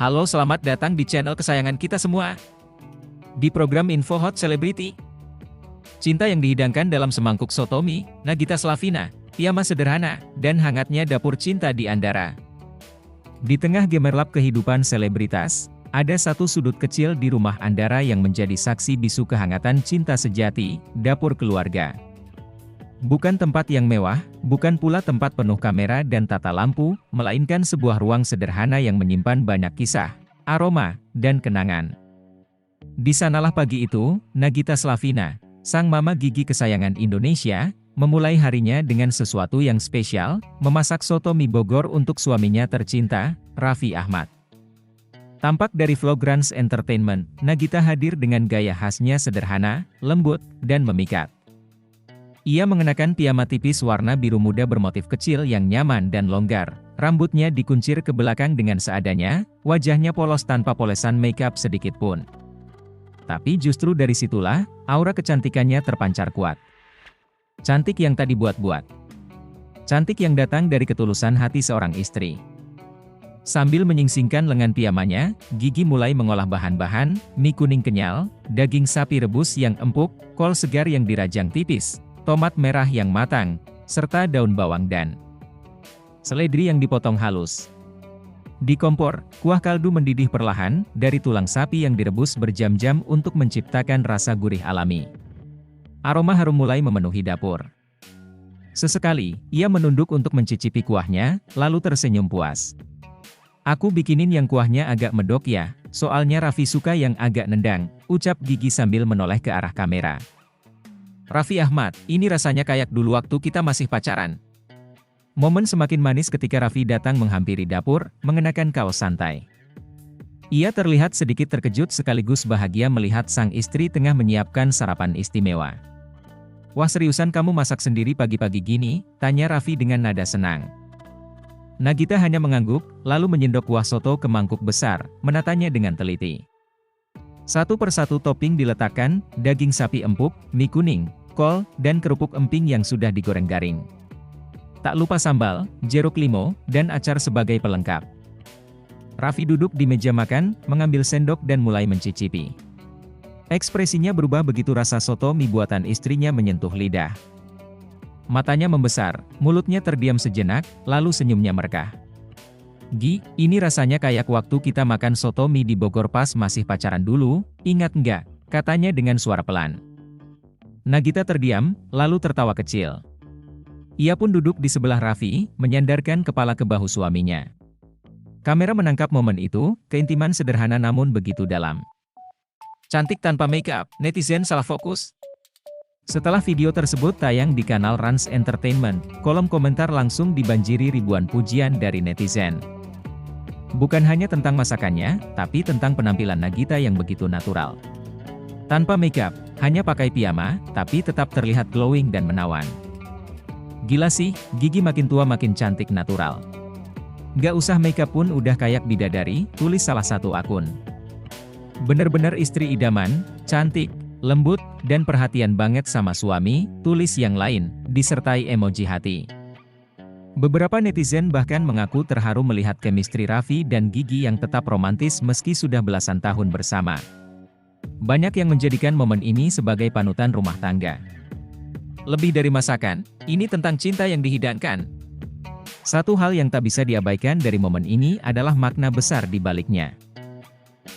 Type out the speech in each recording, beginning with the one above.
Halo, selamat datang di channel kesayangan kita semua. Di program Info Hot Celebrity, cinta yang dihidangkan dalam semangkuk soto mie, Nagita Slavina, piyama sederhana, dan hangatnya dapur cinta di Andara. Di tengah gemerlap kehidupan selebritas, ada satu sudut kecil di rumah Andara yang menjadi saksi bisu kehangatan cinta sejati, dapur keluarga. Bukan tempat yang mewah, bukan pula tempat penuh kamera dan tata lampu, melainkan sebuah ruang sederhana yang menyimpan banyak kisah, aroma, dan kenangan. Di sanalah pagi itu, Nagita Slavina, sang mama gigi kesayangan Indonesia, memulai harinya dengan sesuatu yang spesial, memasak soto mie Bogor untuk suaminya tercinta, Raffi Ahmad. Tampak dari vlog Rans Entertainment, Nagita hadir dengan gaya khasnya sederhana, lembut, dan memikat. Ia mengenakan piyama tipis warna biru muda bermotif kecil yang nyaman dan longgar. Rambutnya dikuncir ke belakang dengan seadanya, wajahnya polos tanpa polesan makeup sedikit pun. Tapi justru dari situlah, aura kecantikannya terpancar kuat. Cantik yang tak dibuat-buat. Cantik yang datang dari ketulusan hati seorang istri. Sambil menyingsingkan lengan piyamanya, Gigi mulai mengolah bahan-bahan, mie kuning kenyal, daging sapi rebus yang empuk, kol segar yang dirajang tipis, tomat merah yang matang, serta daun bawang dan seledri yang dipotong halus. Di kompor, kuah kaldu mendidih perlahan, dari tulang sapi yang direbus berjam-jam untuk menciptakan rasa gurih alami. Aroma harum mulai memenuhi dapur. Sesekali, ia menunduk untuk mencicipi kuahnya, lalu tersenyum puas. "Aku bikinin yang kuahnya agak medok ya, soalnya Raffi suka yang agak nendang," ucap Gigi sambil menoleh ke arah kamera. "Raffi Ahmad, ini rasanya kayak dulu waktu kita masih pacaran." Momen semakin manis ketika Raffi datang menghampiri dapur, mengenakan kaos santai. Ia terlihat sedikit terkejut sekaligus bahagia melihat sang istri tengah menyiapkan sarapan istimewa. "Wah, seriusan kamu masak sendiri pagi-pagi gini?" tanya Raffi dengan nada senang. Nagita hanya mengangguk, lalu menyendok kuah soto ke mangkuk besar, menatanya dengan teliti. Satu persatu topping diletakkan, daging sapi empuk, mie kuning, kol, dan kerupuk emping yang sudah digoreng garing. Tak lupa sambal, jeruk limau, dan acar sebagai pelengkap. Raffi duduk di meja makan, mengambil sendok dan mulai mencicipi. Ekspresinya berubah begitu rasa soto mie buatan istrinya menyentuh lidah. Matanya membesar, mulutnya terdiam sejenak, lalu senyumnya merekah. "Gi, ini rasanya kayak waktu kita makan soto mie di Bogor pas masih pacaran dulu, ingat nggak?" katanya dengan suara pelan. Nagita terdiam, lalu tertawa kecil. Ia pun duduk di sebelah Raffi, menyandarkan kepala ke bahu suaminya. Kamera menangkap momen itu, keintiman sederhana namun begitu dalam. "Cantik tanpa makeup, netizen salah fokus." Setelah video tersebut tayang di kanal Rans Entertainment, kolom komentar langsung dibanjiri ribuan pujian dari netizen. Bukan hanya tentang masakannya, tapi tentang penampilan Nagita yang begitu natural. Tanpa makeup, hanya pakai piyama, tapi tetap terlihat glowing dan menawan. "Gila sih, Gigi makin tua makin cantik natural. Gak usah makeup pun udah kayak bidadari," tulis salah satu akun. "Bener-bener istri idaman, cantik, lembut, dan perhatian banget sama suami," tulis yang lain, disertai emoji hati. Beberapa netizen bahkan mengaku terharu melihat chemistry Raffi dan Gigi yang tetap romantis meski sudah belasan tahun bersama. Banyak yang menjadikan momen ini sebagai panutan rumah tangga. Lebih dari masakan, ini tentang cinta yang dihidangkan. Satu hal yang tak bisa diabaikan dari momen ini adalah makna besar di baliknya.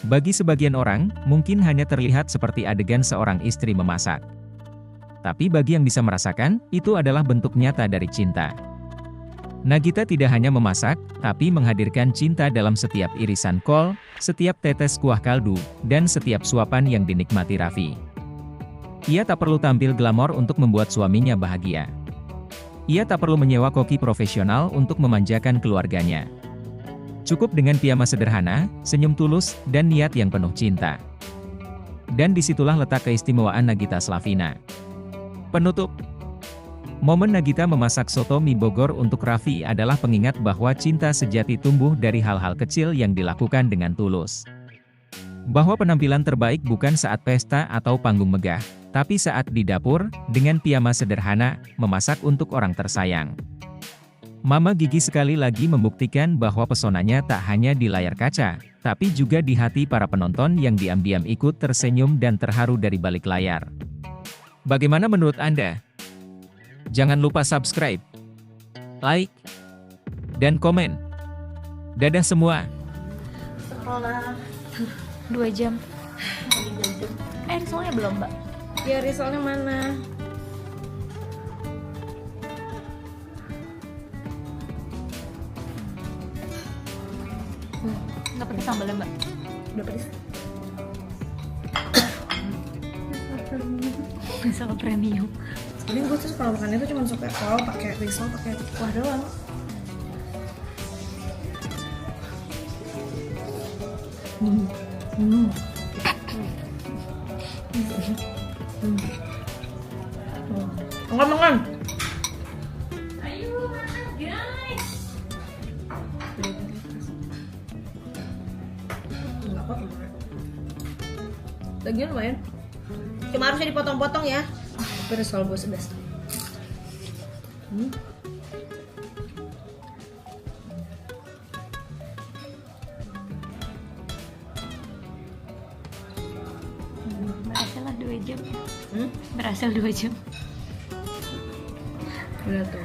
Bagi sebagian orang, mungkin hanya terlihat seperti adegan seorang istri memasak. Tapi bagi yang bisa merasakan, itu adalah bentuk nyata dari cinta. Nagita tidak hanya memasak, tapi menghadirkan cinta dalam setiap irisan kol, setiap tetes kuah kaldu, dan setiap suapan yang dinikmati Raffi. Ia tak perlu tampil glamor untuk membuat suaminya bahagia. Ia tak perlu menyewa koki profesional untuk memanjakan keluarganya. Cukup dengan piyama sederhana, senyum tulus, dan niat yang penuh cinta. Dan disitulah letak keistimewaan Nagita Slavina. Penutup. Momen Nagita memasak soto mie Bogor untuk Raffi adalah pengingat bahwa cinta sejati tumbuh dari hal-hal kecil yang dilakukan dengan tulus. Bahwa penampilan terbaik bukan saat pesta atau panggung megah, tapi saat di dapur, dengan piyama sederhana, memasak untuk orang tersayang. Mama Gigi sekali lagi membuktikan bahwa pesonanya tak hanya di layar kaca, tapi juga di hati para penonton yang diam-diam ikut tersenyum dan terharu dari balik layar. Bagaimana menurut Anda? Jangan lupa subscribe, like, dan komen. Dadah semua. Sekolah 2 jam. Risolnya belum, Mbak. ya, risolnya mana? Nggak pedes sambalnya, Mbak. Udah pedes. Risol premium. Jadi gue tuh kalau makannya tuh cuma suka kalau pakai risol pakai kuah doang. Makan. Ayo makan guys. Enggak apa. Lagian lumayan. Cuma harusnya dipotong-potong ya. Tapi risol gue sedas. Berhasil lah 2 jam. Hmm? Berhasil 2 jam. Udah tuh.